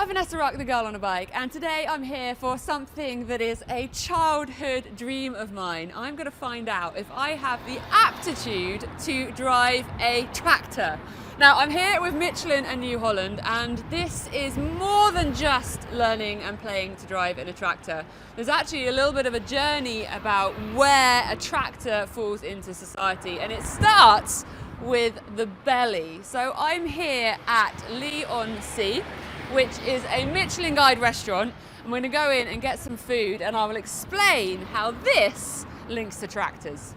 Vanessa Rock, the girl on a bike, and today I'm here for something that is a childhood dream of mine. I'm going to find out if I have the aptitude to drive a tractor. Now, I'm here with Michelin and New Holland, and this is more than just learning and playing to drive in a tractor. There's actually a little bit of a journey about where a tractor falls into society, and it starts with the belly. So I'm here at Elysium, which is a Michelin Guide restaurant. I'm going to go in and get some food, and I will explain how this links to tractors.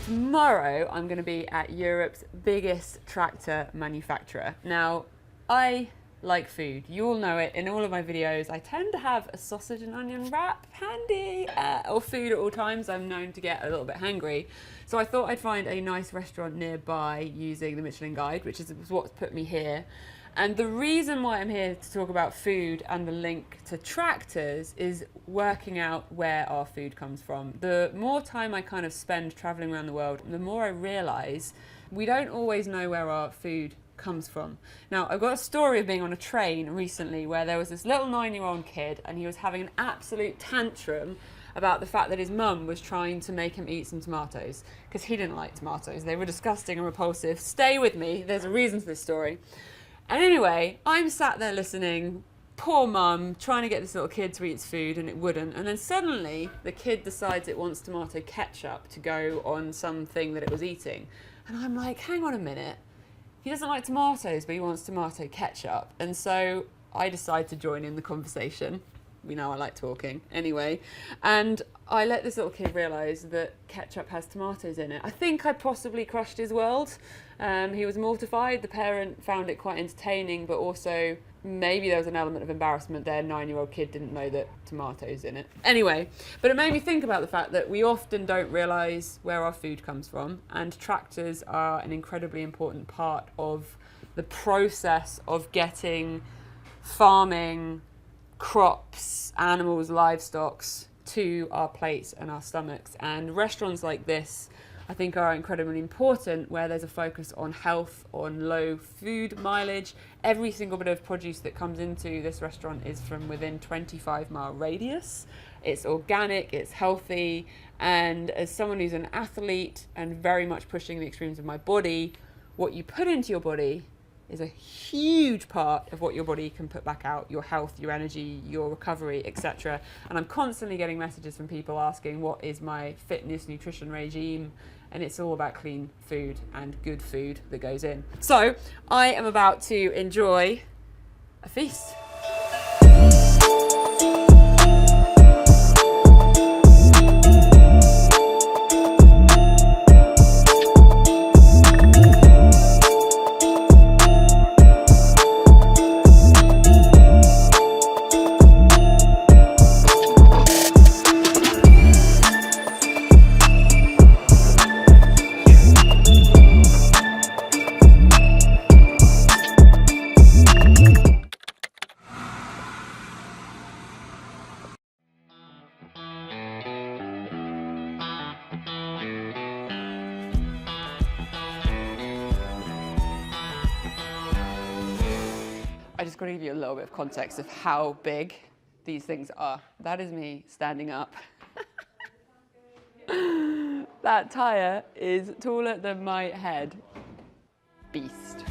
Tomorrow I'm going to be at Europe's biggest tractor manufacturer. Now, I like food. You all know it. In all of my videos, I tend to have a sausage and onion wrap handy or food at all times. I'm known to get a little bit hangry. So I thought I'd find a nice restaurant nearby using the Michelin Guide, which is what's put me here. And the reason why I'm here to talk about food and the link to tractors is working out where our food comes from. The more time I kind of spend traveling around the world, the more I realize we don't always know where our food comes from. Now, I've got a story of being on a train recently where there was this little 9-year-old kid, and he was having an absolute tantrum about the fact that his mum was trying to make him eat some tomatoes because he didn't like tomatoes. They were disgusting and repulsive. Stay with me, there's a reason to this story. And anyway, I'm sat there listening, poor mum, trying to get this little kid to eat his food, and it wouldn't. And then suddenly the kid decides it wants tomato ketchup to go on something that it was eating. And I'm like, hang on a minute. He doesn't like tomatoes, but he wants tomato ketchup. And so I decide to join in the conversation. We know I like talking. Anyway, and I let this little kid realise that ketchup has tomatoes in it. I think I possibly crushed his world. He was mortified. The parent found it quite entertaining, but also maybe there was an element of embarrassment there. 9-year-old kid didn't know that tomatoes in it. Anyway, but it made me think about the fact that we often don't realise where our food comes from, and tractors are an incredibly important part of the process of getting farming, crops, animals, livestock to our plates and our stomachs. And restaurants like this, I think, are incredibly important, where there's a focus on health, on low food mileage. Every single bit of produce that comes into this restaurant is from within 25-mile radius. It's organic, it's healthy, and as someone who's an athlete and very much pushing the extremes of my body, what you put into your body is a huge part of what your body can put back out, your health, your energy, your recovery, etc. And I'm constantly getting messages from people asking, what is my fitness nutrition regime? And it's all about clean food and good food that goes in. So I am about to enjoy a feast. I just got to give you a little bit of context of how big these things are. That is me standing up. That tyre is taller than my head. Beast.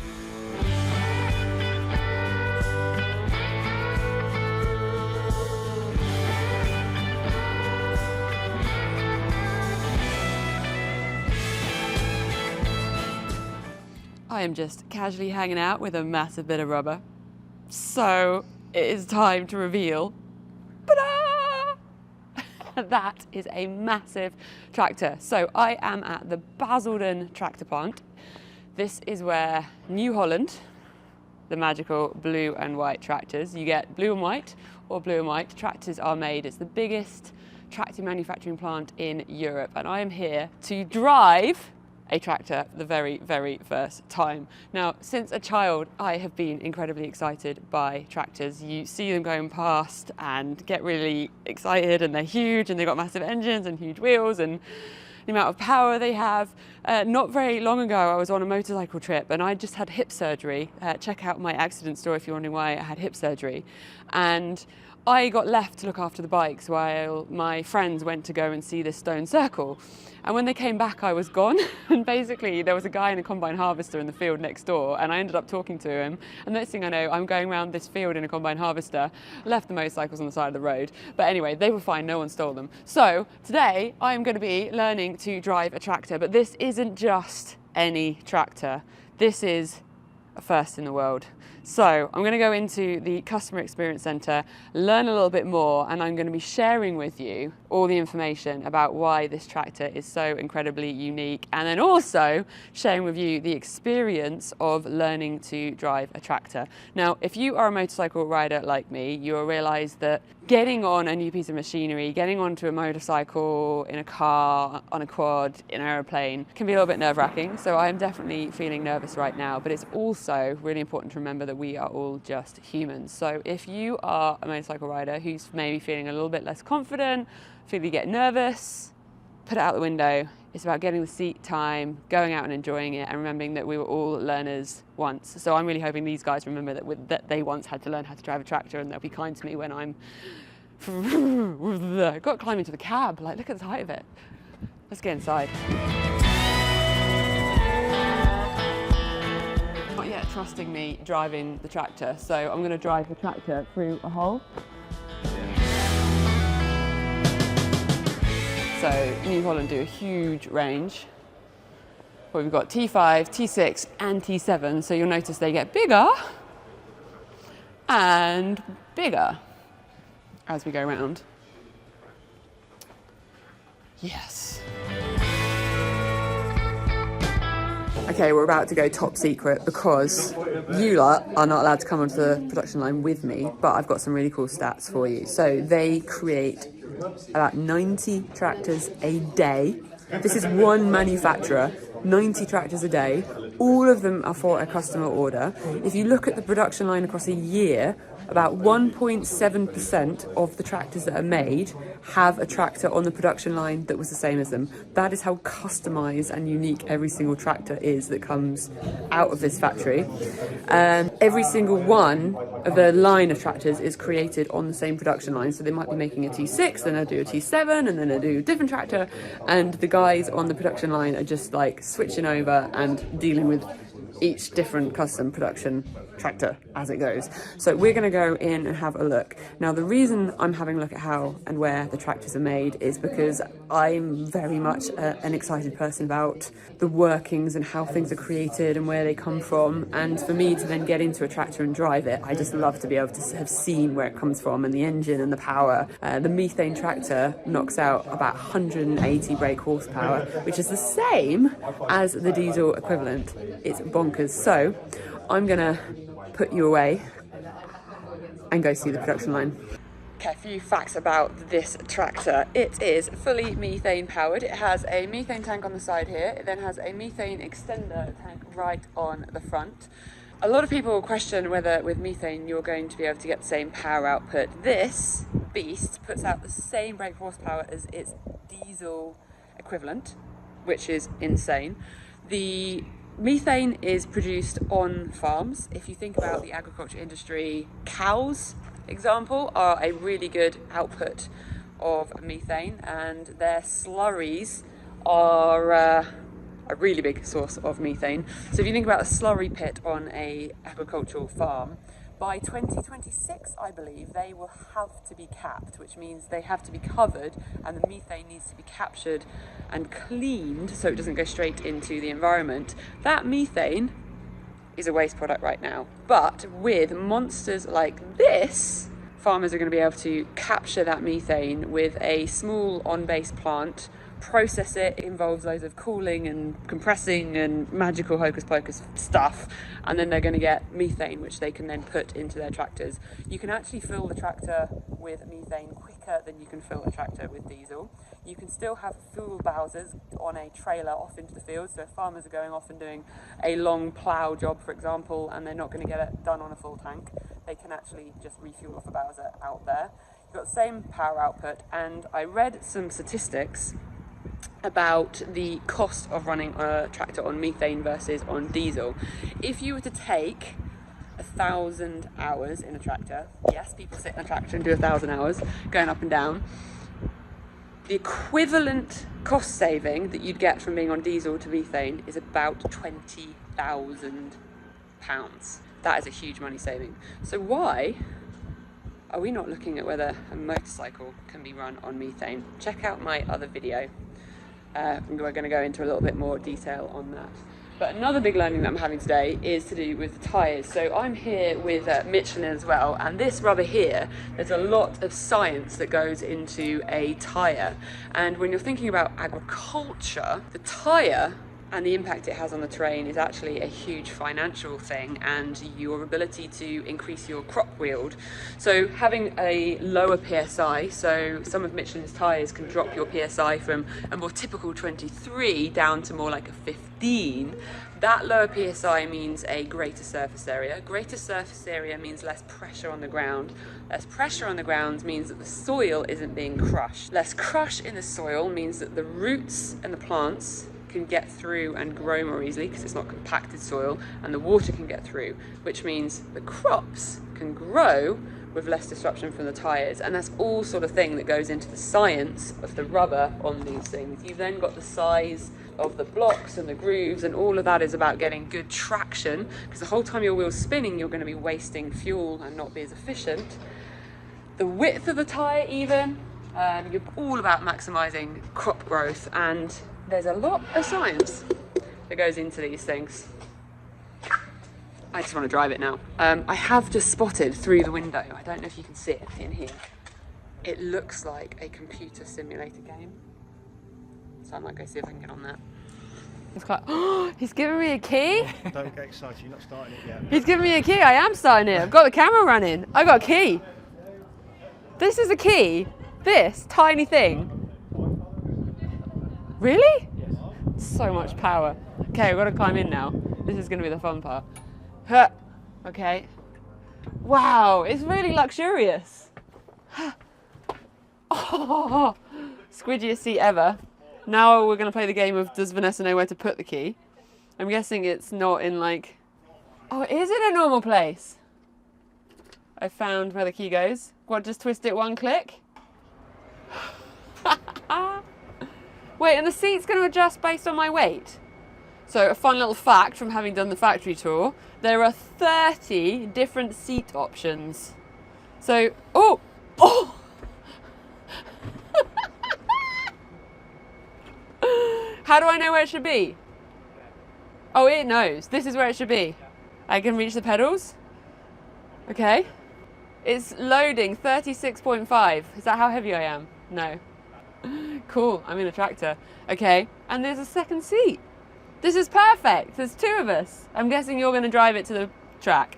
I am just casually hanging out with a massive bit of rubber. So it is time to reveal, that is a massive tractor. So I am at the Basildon tractor plant. This is where New Holland, the magical blue and white tractors, you get blue and white or blue and white tractors are made. It's the biggest tractor manufacturing plant in Europe, and I am here to drive a tractor for the very, very first time. Now, since a child, I have been incredibly excited by tractors. You see them going past and get really excited, and they're huge and they've got massive engines and huge wheels and the amount of power they have. Not very long ago, I was on a motorcycle trip and I just had hip surgery. Check out my accident story if you're wondering why I had hip surgery. And I got left to look after the bikes while my friends went to go and see this stone circle. And when they came back, I was gone. And basically, there was a guy in a combine harvester in the field next door, and I ended up talking to him. And the next thing I know, I'm going around this field in a combine harvester, left the motorcycles on the side of the road. But anyway, they were fine, no one stole them. So today, I'm going to be learning to drive a tractor, but this isn't just any tractor. This is a first in the world. So I'm going to go into the Customer Experience Centre, learn a little bit more, and I'm going to be sharing with you all the information about why this tractor is so incredibly unique, and then also sharing with you the experience of learning to drive a tractor. Now, if you are a motorcycle rider like me, you'll realise that getting on a new piece of machinery, getting onto a motorcycle, in a car, on a quad, in an aeroplane, can be a little bit nerve-wracking. So I am definitely feeling nervous right now, but it's also really important to remember that we are all just humans. So if you are a motorcycle rider who's maybe feeling a little bit less confident, feeling you get nervous, put it out the window. It's about getting the seat time, going out and enjoying it, and remembering that we were all learners once. So I'm really hoping these guys remember that they once had to learn how to drive a tractor, and they'll be kind to me when I'm got to climb into the cab. Like, look at the height of it. Let's get inside. Not yet trusting me driving the tractor, so I'm going to drive the tractor through a hole. So New Holland do a huge range. Well, we've got T5, T6 and T7, so you'll notice they get bigger and bigger as we go around. Yes. Okay, we're about to go top secret because you lot are not allowed to come onto the production line with me, but I've got some really cool stats for you. So they create about 90 tractors a day. This is one manufacturer, 90 tractors a day. All of them are for a customer order. If you look at the production line across a year, about 1.7% of the tractors that are made have a tractor on the production line that was the same as them. That is how customized and unique every single tractor is that comes out of this factory. Every single one of the line of tractors is created on the same production line. So they might be making a T6, then they'll do a T7, and then they'll do a different tractor. And the guys on the production line are just like switching over and dealing with each different custom production tractor as it goes. So we're going to go in and have a look. Now, the reason I'm having a look at how and where the tractors are made is because I'm very much an excited person about the workings and how things are created and where they come from. And for me to then get into a tractor and drive it, I just love to be able to have seen where it comes from and the engine and the power. The methane tractor knocks out about 180 brake horsepower, which is the same as the diesel equivalent. It's bonkers. So I'm gonna put you away and go see the production line. Okay, a few facts about this tractor. It is fully methane powered. It has a methane tank on the side here. It then has a methane extender tank right on the front. A lot of people will question whether with methane you're going to be able to get the same power output. This beast puts out the same brake horsepower as its diesel equivalent, which is insane. The methane is produced on farms. If you think about the agriculture industry, cows, example, are a really good output of methane, and their slurries are a really big source of methane. So if you think about a slurry pit on a agricultural farm, by 2026, I believe, they will have to be capped, which means they have to be covered and the methane needs to be captured and cleaned so it doesn't go straight into the environment. That methane is a waste product right now, but with monsters like this farmers are going to be able to capture that methane with a small on-base plant, process it. It involves loads of cooling and compressing and magical hocus pocus stuff, and then they're going to get methane which they can then put into their tractors. You can actually fill the tractor with methane quicker than you can fill a tractor with diesel. You can still have fuel bowsers on a trailer off into the field, so if farmers are going off and doing a long plough job, for example, and they're not going to get it done on a full tank, they can actually just refuel off a bowser out there. You've got the same power output, and I read some statistics about the cost of running a tractor on methane versus on diesel. If you were to take 1,000 hours in a tractor, yes, people sit in a tractor and do 1,000 hours going up and down, the equivalent cost saving that you'd get from being on diesel to methane is about £20,000. That is a huge money saving. So why are we not looking at whether a motorcycle can be run on methane? Check out my other video. We're going to go into a little bit more detail on that. But another big learning that I'm having today is to do with the tyres. So I'm here with Michelin as well, and this rubber here, there's a lot of science that goes into a tyre. And when you're thinking about agriculture, the tyre and the impact it has on the terrain is actually a huge financial thing, and your ability to increase your crop yield. So having a lower PSI, so some of Michelin's tyres can drop your PSI from a more typical 23 down to more like a 15. That lower PSI means a greater surface area. Greater surface area means less pressure on the ground. Less pressure on the ground means that the soil isn't being crushed. Less crush in the soil means that the roots and the plants can get through and grow more easily because it's not compacted soil, and the water can get through, which means the crops can grow with less disruption from the tyres. And that's all sort of thing that goes into the science of the rubber on these things. You've then got the size of the blocks and the grooves, and all of that is about getting good traction, because the whole time your wheel's spinning you're going to be wasting fuel and not be as efficient. The width of the tyre even, you're all about maximising crop growth, and there's a lot of science that goes into these things. I just want to drive it now. I have just spotted through the window, I don't know if you can see it in here, it looks like a computer simulator game. So I might go see if I can get on that. He's quite, oh, he's giving me a key? Don't get excited, you're not starting it yet. He's giving me a key, I am starting it. I've got the camera running. I got a key. This is a key? This tiny thing? Really? Yes. So much power. Okay, we've got to climb in now. This is going to be the fun part. Huh. Okay. Wow, it's really luxurious. Oh, squidgiest seat ever. Now we're going to play the game of does Vanessa know where to put the key? I'm guessing it's not in like... Oh, it is in a normal place. I found where the key goes. What, just twist it one click? Wait, and the seat's going to adjust based on my weight? So a fun little fact from having done the factory tour, there are 30 different seat options. So, oh! How do I know where it should be? Oh, it knows. This is where it should be. I can reach the pedals. Okay. It's loading 36.5. Is that how heavy I am? No. Cool, I'm in a tractor. Okay, and there's a second seat. This is perfect. There's two of us. I'm guessing you're going to drive it to the track.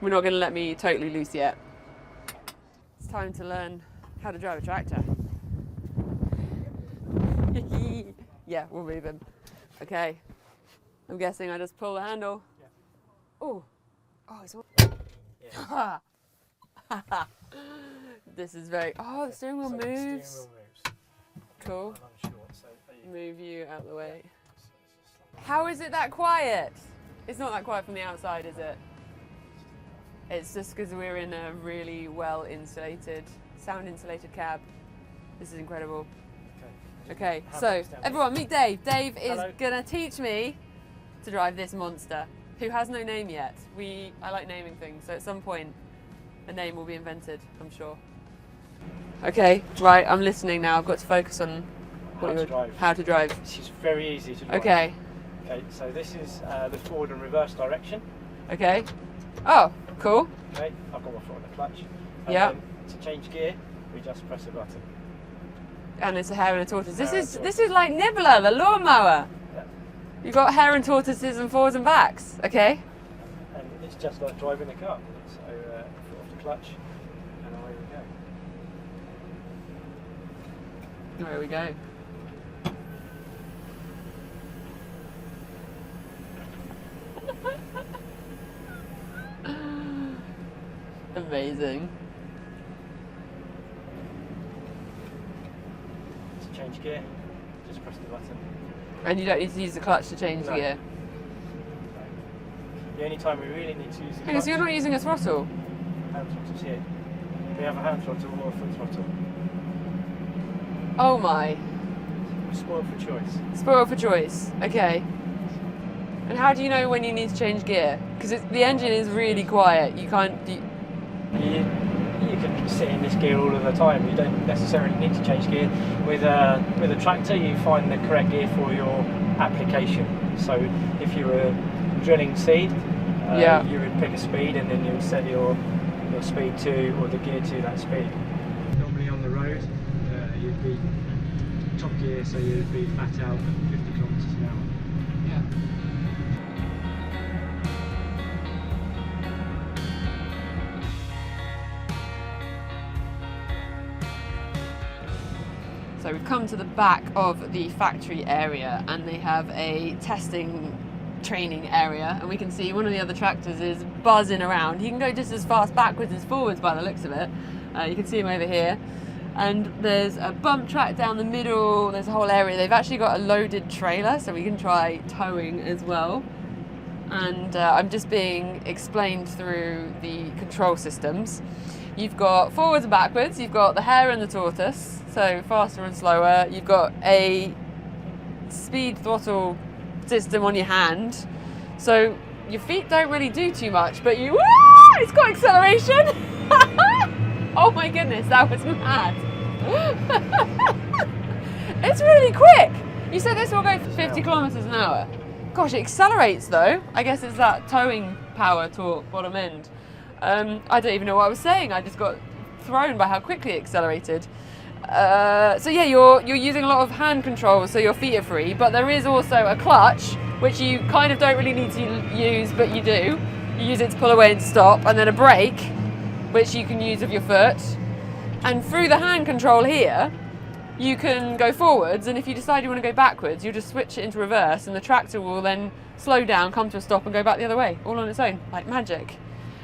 We're not going to let me totally loose yet. It's time to learn how to drive a tractor. Yeah, we'll move him. Okay. I'm guessing I just pull the handle. Yeah. Oh, it's all... Yeah. This is very... Oh, the steering wheel moves. The steering wheel moves. Cool. And I'm short, so Move you out the way. How is it that quiet? It's not that quiet from the outside, is it? It's just because we're in a really well insulated, sound insulated cab. This is incredible. Okay, so everyone meet Dave. Dave is gonna teach me to drive this monster, who has no name yet. I like naming things, so at some point a name will be invented, I'm sure. Okay, right, I'm listening now. I've got to focus on how to drive. This is very easy to drive. Okay. Okay, so this is the forward and reverse direction. Okay. Oh, cool. Okay, I've got my foot on the clutch. And yeah. then to change gear, we just press a button. And it's a hare and a tortoise. This is like Nibbler, the lawnmower. Yeah. You've got hare and tortoises and forwards and backs. Okay. And it's just like driving a car. So foot off the clutch, and away we go. There we go. Amazing. To change gear, just press the button. And you don't need to use the clutch to change the No. gear. The only time we really need to use the Hang on, so you're not using a throttle? hand throttle's here. We have a hand throttle or a foot throttle. Oh my. We're spoiled for choice. Spoil for choice. Okay. And how do you know when you need to change gear? Because the engine is really quiet. You can't. You can sit in this gear all of the time. You don't necessarily need to change gear. With a tractor, you find the correct gear for your application. So if you were drilling seed, you would pick a speed and then you would set your speed to, or the gear to that speed. Normally on the road, you'd be top gear, so you'd be flat out at 50 kilometres an hour. Yeah. So we've come to the back of the factory area, and they have a testing training area, and we can see one of the other tractors is buzzing around. He can go just as fast backwards as forwards by the looks of it. You can see him over here, and there's a bump track down the middle. There's a whole area. They've actually got a loaded trailer, so we can try towing as well. And I'm just being explained through the control systems. You've got forwards and backwards. You've got the hare and the tortoise, so faster and slower. You've got a speed throttle system on your hand, so your feet don't really do too much, but it's got acceleration. Oh my goodness, that was mad. It's really quick. You said this will go 50 kilometers an hour. Gosh, it accelerates though. I guess it's that towing power torque bottom end. I don't even know what I was saying. I just got thrown by how quickly it accelerated. So yeah, you're using a lot of hand control, so your feet are free, but there is also a clutch, which you kind of don't really need to use, but you do. You use it to pull away and stop, and then a brake, which you can use with your foot. And through the hand control here, you can go forwards, and if you decide you want to go backwards, you just switch it into reverse, and the tractor will then slow down, come to a stop, and go back the other way, all on its own, like magic.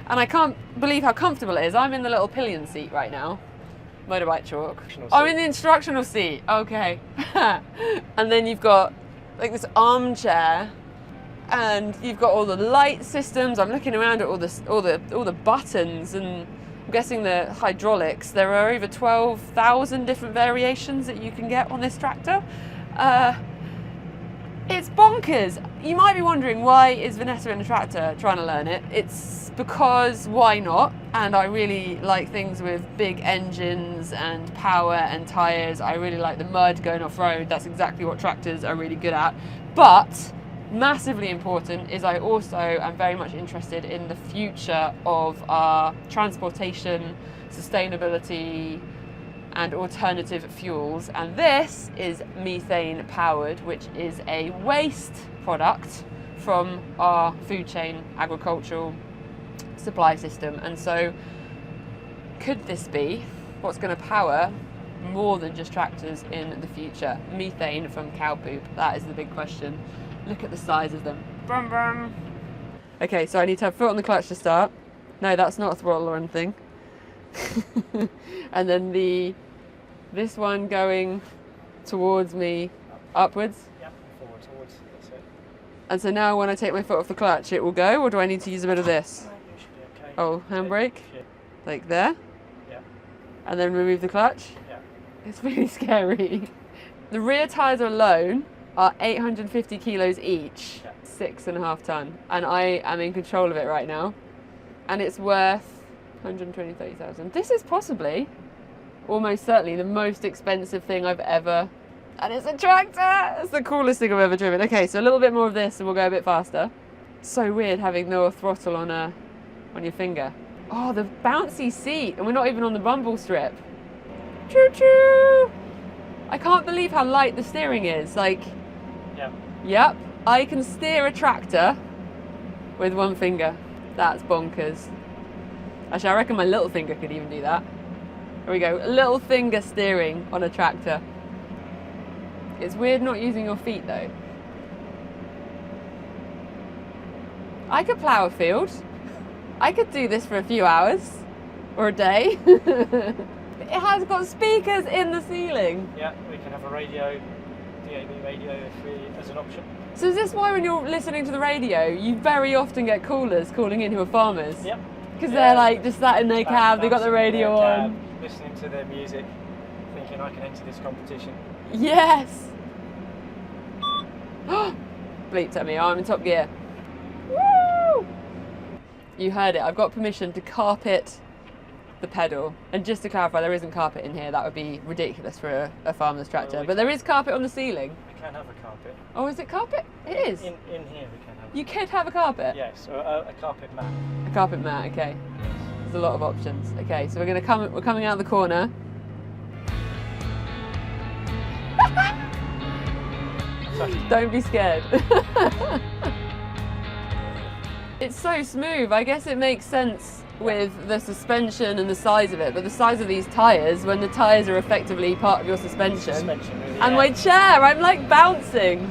And I can't believe how comfortable it is. I'm in the little pillion seat right now. Motorbike chalk. I'm in the instructional seat. Okay. And then you've got like this armchair, and you've got all the light systems. I'm looking around at all the buttons, and I'm guessing the hydraulics. There are over 12,000 different variations that you can get on this tractor. It's bonkers. You might be wondering, why is Vanessa in a tractor trying to learn it? It's because why not? And I really like things with big engines and power and tyres. I really like the mud, going off-road. That's exactly what tractors are really good at. But massively important is I also am very much interested in the future of our transportation, sustainability, and alternative fuels, and this is methane powered, which is a waste product from our food chain agricultural supply system. And so could this be what's going to power more than just tractors in the future? Methane from cow poop, that is the big question. Look at the size of them. Brum, brum. Okay, so I need to have foot on the clutch to start. No, that's not a throttle or anything. And then this one going towards me upwards. Yep, forward towards, that's it. And so now when I take my foot off the clutch, it will go, or do I need to use a bit of this? No, you should be okay. Oh, handbrake? Yeah. Like there? Yeah. And then remove the clutch? Yeah. It's really scary. The rear tyres alone are 850 kilos each, Yeah. 6.5 ton. And I am in control of it right now. And it's worth 120,000. This is possibly, almost certainly, the most expensive thing I've ever, and it's a tractor! It's the coolest thing I've ever driven. Okay, so a little bit more of this and we'll go a bit faster. So weird having no throttle on your finger. Oh, the bouncy seat, and we're not even on the rumble strip. Choo choo! I can't believe how light the steering is. Like, Yeah. yep, I can steer a tractor with one finger. That's bonkers. Actually, I reckon my little finger could even do that. Here we go, little finger steering on a tractor. It's weird not using your feet though. I could plough a field. I could do this for a few hours or a day. It has got speakers in the ceiling. Yeah, we can have a radio, DAB radio as an option. So is this why when you're listening to the radio, you very often get callers calling in who are farmers? Yep. Because they're like just sat in their cab, they got the radio on. Listening to their music, thinking I can enter this competition. Yes! Bleeped at me, I'm in top gear. Woo! You heard it, I've got permission to carpet the pedal. And just to clarify, there isn't carpet in here, that would be ridiculous for a farmer's tractor. But there is carpet on the ceiling. We can have a carpet. Oh, is it carpet? It is? In here we can have. You could have a carpet? Yes, a carpet mat. A carpet mat, okay. There's a lot of options. Okay, so we're coming out the corner. Don't be scared. It's so smooth. I guess it makes sense with the suspension and the size of it, but the size of these tyres, when the tyres are effectively part of your suspension Really, and my chair, I'm like bouncing.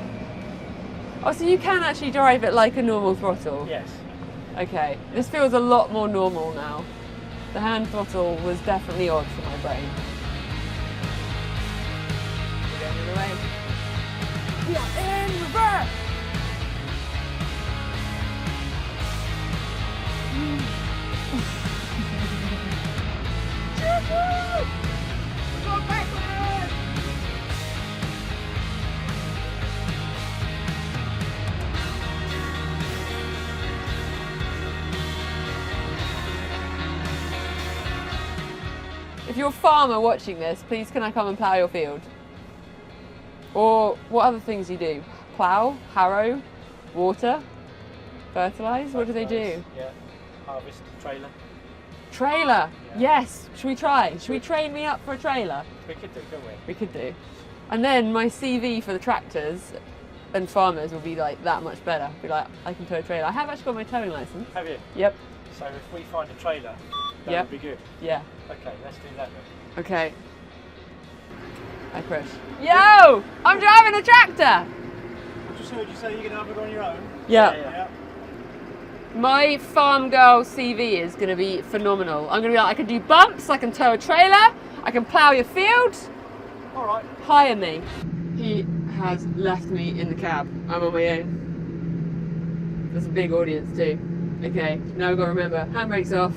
Oh, so you can actually drive it like a normal throttle? Yes. Okay, this feels a lot more normal now. The hand throttle was definitely odd for my brain. We're going the other way. We are in reverse! We're going backwards! If you're a farmer watching this, please can I come and plough your field? Or what other things do you do? Plough, harrow, water, fertilise? What do they do? Yeah, harvest, trailer. Trailer, Yeah. yes. Should we try? Should we train me up for a trailer? We could do, couldn't we? We could do. And then my CV for the tractors and farmers will be like that much better. Be like, I can tow a trailer. I have actually got my towing licence. Have you? Yep. So if we find a trailer, that Yep. would be good. Yeah. Okay, let's do that then. Okay. I push. Yo! I'm driving a tractor! I just heard you say you're going to have it on your own. Yeah. Yeah. My farm girl CV is going to be phenomenal. I'm going to be like, I can do bumps, I can tow a trailer, I can plough your field. All right. Hire me. He has left me in the cab. I'm on my own. There's a big audience too. Okay, now we've got to remember, handbrake's off.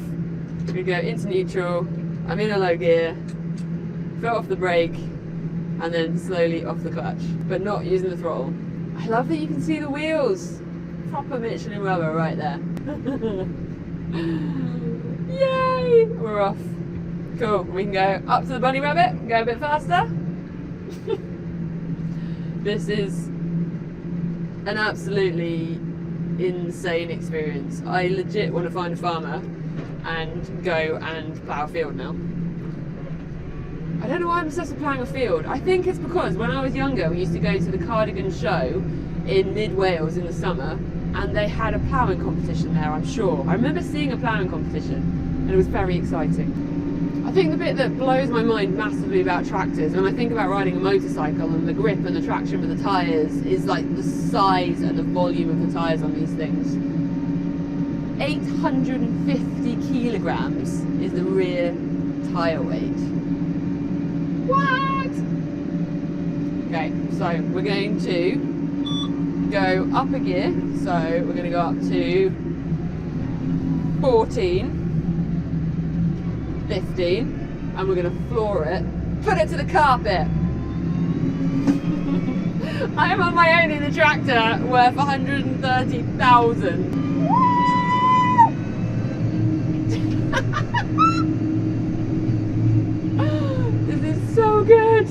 We go into neutral. I'm in a low gear. Foot off the brake, and then slowly off the clutch, but not using the throttle. I love that you can see the wheels. Proper Michelin rubber right there. Yay! We're off. Cool. We can go up to the bunny rabbit, go a bit faster. This is an absolutely insane experience. I legit want to find a farmer and go and plough a field now. I don't know why I'm obsessed with ploughing a field. I think it's because when I was younger we used to go to the Cardigan show in mid-Wales in the summer, and they had a ploughing competition there, I'm sure. I remember seeing a ploughing competition and it was very exciting. I think the bit that blows my mind massively about tractors, when I think about riding a motorcycle and the grip and the traction with the tyres, is like the size and the volume of the tyres on these things. 850 kilograms is the rear tyre weight. What? Okay, so we're going to go up a gear. So we're going to go up to 14, 15, and we're going to floor it, put it to the carpet. I am on my own in the tractor worth 130,000. This is so good.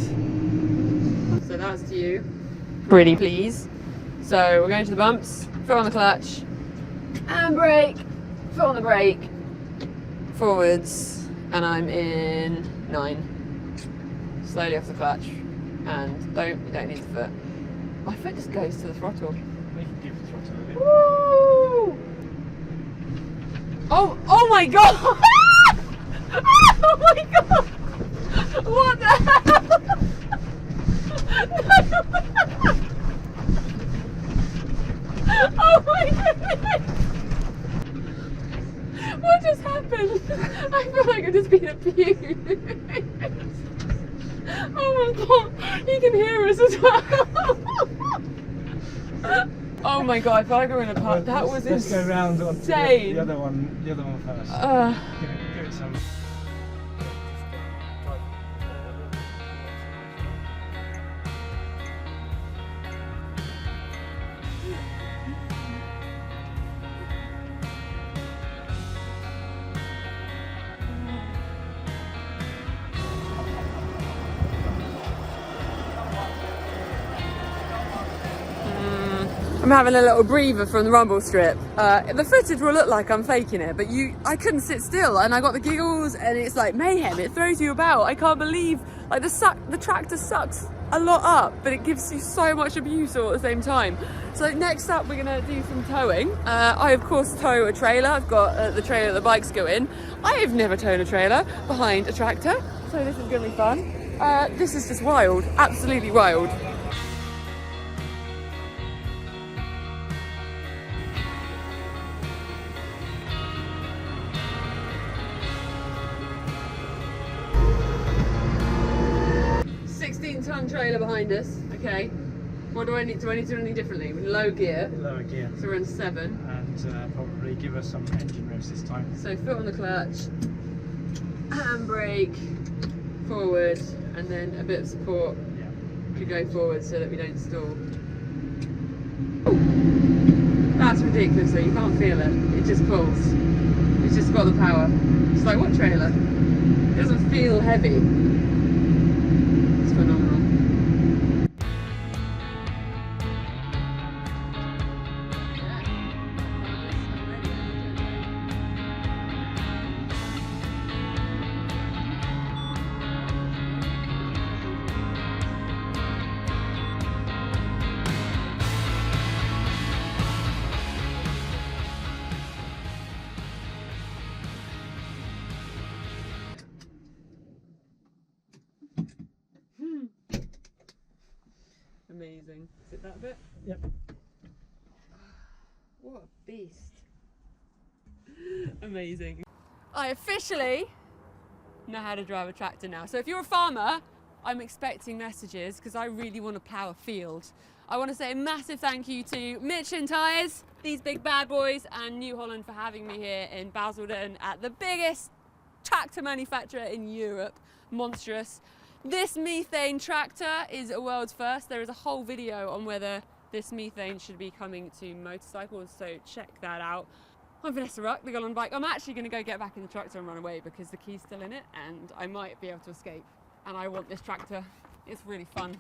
So that's to you. Pretty please. So we're going to the bumps, foot on the clutch, and brake, foot on the brake, forwards, and I'm in 9. Slowly off the clutch, and you don't need the foot. My foot just goes to the throttle. We can give the throttle a bit. Woo! Oh my god! Oh my god! What the hell? Oh my goodness! What just happened? I feel like I've just been abused. Oh my god! You can hear us as well. Oh my god! I feel like we're in a pub. That was insane. Let's go round on to the other one first. Give it some. I'm having a little breather from the rumble strip. The footage will look like I'm faking it, but I couldn't sit still, and I got the giggles, and it's like mayhem. It throws you about. I can't believe, like the tractor sucks a lot up, but it gives you so much abuse all at the same time. So next up, we're gonna do some towing. I of course tow a trailer. I've got the trailer that the bikes go in. I've never towed a trailer behind a tractor, so this is gonna be fun. This is just wild, absolutely wild. Ton trailer behind us. Okay, what do I need? Do I need to do anything differently? With low gear. Lower gear. So we're in 7. And probably give us some engine revs this time. So foot on the clutch, handbrake, forward, and then a bit of support to go forward so that we don't stall. Ooh, that's ridiculous. So you can't feel it. It just pulls. It's just got the power. It's like, what trailer? It doesn't feel heavy. It's phenomenal. Amazing. Is it that bit? Yep. What a beast. Amazing. I officially know how to drive a tractor now. So if you're a farmer, I'm expecting messages because I really want to plough a field. I want to say a massive thank you to Michelin tyres, these big bad boys, and New Holland for having me here in Basildon at the biggest tractor manufacturer in Europe. Monstrous. This methane tractor is a world's first. There is a whole video on whether this methane should be coming to motorcycles, so check that out. I'm Vanessa Ruck, the girl on bike. I'm actually going to go get back in the tractor and run away because the key's still in it and I might be able to escape. And I want this tractor. It's really fun.